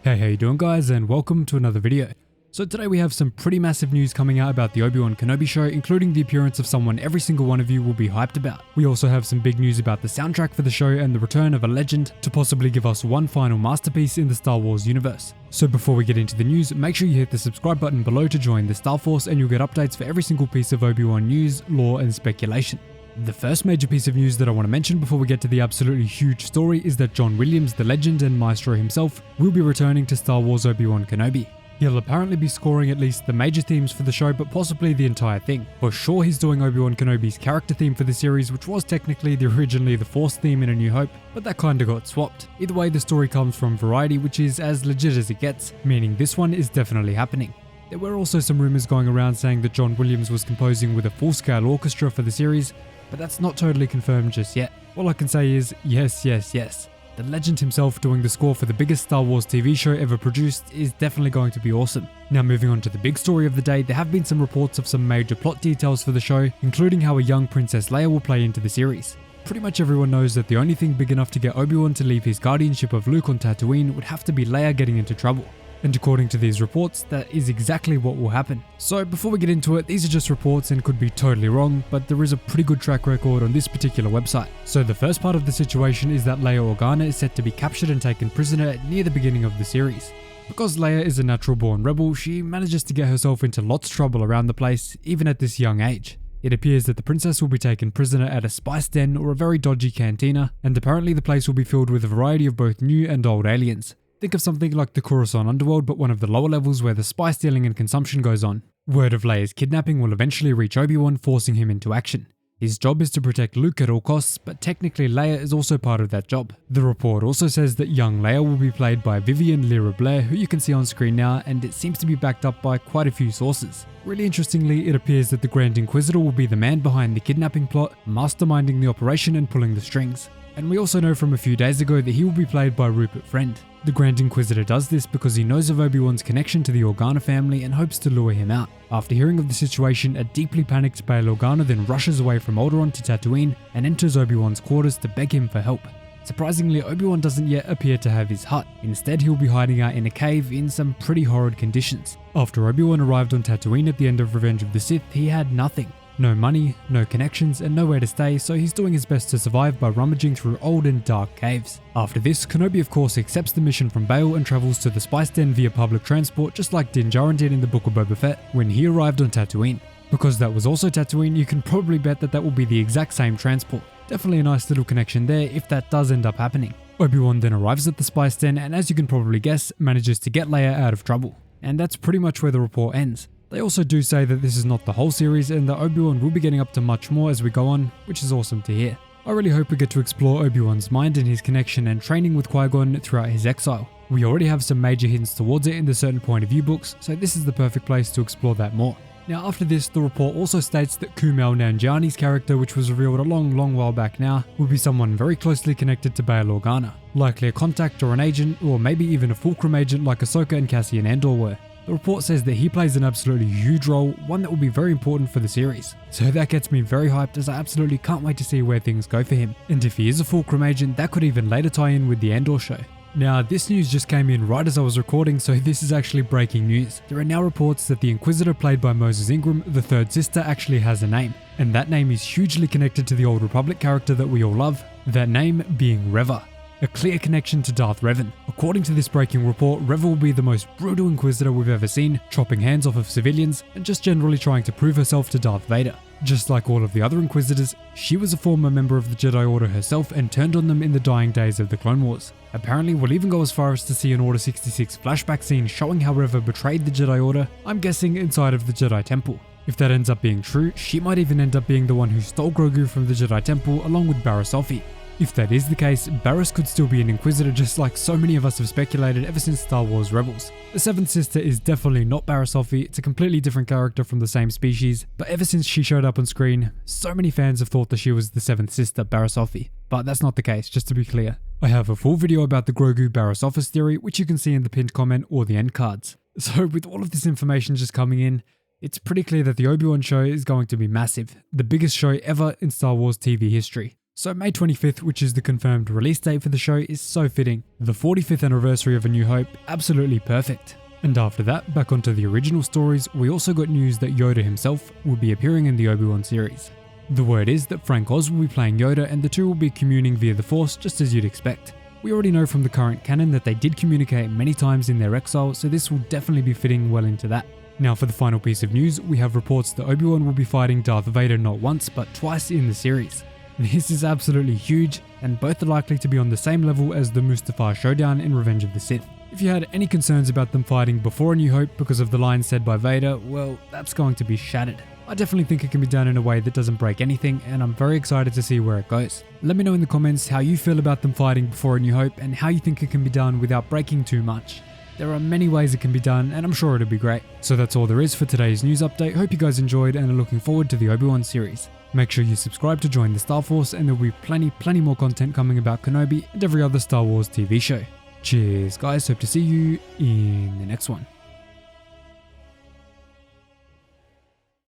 Hey, how you doing guys, and welcome to another video. So today we have some pretty massive news coming out about the Obi-Wan Kenobi show, including the appearance of someone every single one of you will be hyped about. We also have some big news about the soundtrack for the show and the return of a legend to possibly give us one final masterpiece in the Star Wars universe. So before we get into the news, make sure you hit the subscribe button below to join the Star Force and you'll get updates for every single piece of Obi-Wan news, lore and speculation. The first major piece of news that I want to mention before we get to the absolutely huge story is that John Williams, the legend and maestro himself, will be returning to Star Wars Obi-Wan Kenobi. He'll apparently be scoring at least the major themes for the show, but possibly the entire thing. For sure he's doing Obi-Wan Kenobi's character theme for the series, which was technically originally the Force theme in A New Hope, but that kinda got swapped. Either way, the story comes from Variety, which is as legit as it gets, meaning this one is definitely happening. There were also some rumors going around saying that John Williams was composing with a full-scale orchestra for the series, but that's not totally confirmed just yet. All I can say is yes. The legend himself doing the score for the biggest Star Wars TV show ever produced is definitely going to be awesome. Now moving on to the big story of the day, there have been some reports of some major plot details for the show, including how a young Princess Leia will play into the series. Pretty much everyone knows that the only thing big enough to get Obi-Wan to leave his guardianship of Luke on Tatooine would have to be Leia getting into trouble. And according to these reports, that is exactly what will happen. So before we get into it, these are just reports and could be totally wrong, but there is a pretty good track record on this particular website. So the first part of the situation is that Leia Organa is set to be captured and taken prisoner near the beginning of the series. Because Leia is a natural born rebel, she manages to get herself into lots of trouble around the place, even at this young age. It appears that the princess will be taken prisoner at a spice den or a very dodgy cantina, and apparently the place will be filled with a variety of both new and old aliens. Think of something like the Coruscant underworld, but one of the lower levels where the spice dealing and consumption goes on. Word of Leia's kidnapping will eventually reach Obi-Wan, forcing him into action. His job is to protect Luke at all costs, but technically Leia is also part of that job. The report also says that young Leia will be played by Vivian Lyra Blair, who you can see on screen now, and it seems to be backed up by quite a few sources. Really interestingly, it appears that the Grand Inquisitor will be the man behind the kidnapping plot, masterminding the operation and pulling the strings. And we also know from a few days ago that he will be played by Rupert Friend. The Grand Inquisitor does this because he knows of Obi-Wan's connection to the Organa family and hopes to lure him out. After hearing of the situation, a deeply panicked Bail Organa then rushes away from Alderaan to Tatooine and enters Obi-Wan's quarters to beg him for help. Surprisingly, Obi-Wan doesn't yet appear to have his hut. Instead, he'll be hiding out in a cave in some pretty horrid conditions. After Obi-Wan arrived on Tatooine at the end of Revenge of the Sith, he had nothing. No money, no connections, and nowhere to stay, so he's doing his best to survive by rummaging through old and dark caves. After this, Kenobi of course accepts the mission from Bail and travels to the Spice Den via public transport, just like Din Djarin did in the Book of Boba Fett when he arrived on Tatooine. Because that was also Tatooine, you can probably bet that that will be the exact same transport. Definitely a nice little connection there if that does end up happening. Obi-Wan then arrives at the Spice Den and, as you can probably guess, manages to get Leia out of trouble. And that's pretty much where the report ends. They also do say that this is not the whole series and that Obi-Wan will be getting up to much more as we go on, which is awesome to hear. I really hope we get to explore Obi-Wan's mind and his connection and training with Qui-Gon throughout his exile. We already have some major hints towards it in the Certain Point of View books, so this is the perfect place to explore that more. Now after this, the report also states that Kumail Nanjiani's character, which was revealed a long while back now, will be someone very closely connected to Bail Organa. Likely a contact or an agent, or maybe even a fulcrum agent like Ahsoka and Cassian Andor were. The report says that he plays an absolutely huge role, one that will be very important for the series. So that gets me very hyped, as I absolutely can't wait to see where things go for him. And if he is a fulcrum agent, that could even later tie in with the Andor show. Now this news just came in right as I was recording, so this is actually breaking news. There are now reports that the Inquisitor played by Moses INgram, the third sister, actually has a name. And that name is hugely connected to the Old Republic character that we all love, that name being Reva. A clear connection to Darth Revan. According to this breaking report, Reva will be the most brutal Inquisitor we've ever seen, chopping hands off of civilians and just generally trying to prove herself to Darth Vader. Just like all of the other Inquisitors, she was a former member of the Jedi Order herself and turned on them in the dying days of the Clone Wars. Apparently, we'll even go as far as to see an Order 66 flashback scene showing how Reva betrayed the Jedi Order, I'm guessing inside of the Jedi Temple. If that ends up being true, she might even end up being the one who stole Grogu from the Jedi Temple along with Barriss Offee. If that is the case, Barriss could still be an Inquisitor, just like so many of us have speculated ever since Star Wars Rebels. The seventh sister is definitely not Barriss Offee, it's a completely different character from the same species, but ever since she showed up on screen, so many fans have thought that she was the seventh sister, Barriss Offee. But that's not the case, just to be clear. I have a full video about the Grogu Barriss Offee theory, which you can see in the pinned comment or the end cards. So with all of this information just coming in, it's pretty clear that the Obi-Wan show is going to be massive, the biggest show ever in Star Wars TV history. So May 25th, which is the confirmed release date for the show, is so fitting. The 45th anniversary of A New Hope, absolutely perfect. And after that, back onto the original stories, we also got news that Yoda himself will be appearing in the Obi-Wan series. The word is that Frank Oz will be playing Yoda and the two will be communing via the Force, just as you'd expect. We already know from the current canon that they did communicate many times in their exile, so this will definitely be fitting well into that. Now for the final piece of news, we have reports that Obi-Wan will be fighting Darth Vader not once but twice in the series. This is absolutely huge, and both are likely to be on the same level as the Mustafar showdown in Revenge of the Sith. If you had any concerns about them fighting before A New Hope because of the lines said by Vader, well, that's going to be shattered. I definitely think it can be done in a way that doesn't break anything, and I'm very excited to see where it goes. Let me know in the comments how you feel about them fighting before A New Hope and how you think it can be done without breaking too much. There are many ways it can be done, and I'm sure it'll be great. So that's all there is for today's news update. Hope you guys enjoyed and are looking forward to the Obi-Wan series. Make sure you subscribe to join the Star Force, and there will be plenty more content coming about Kenobi and every other Star Wars TV show. Cheers guys, hope to see you in the next one.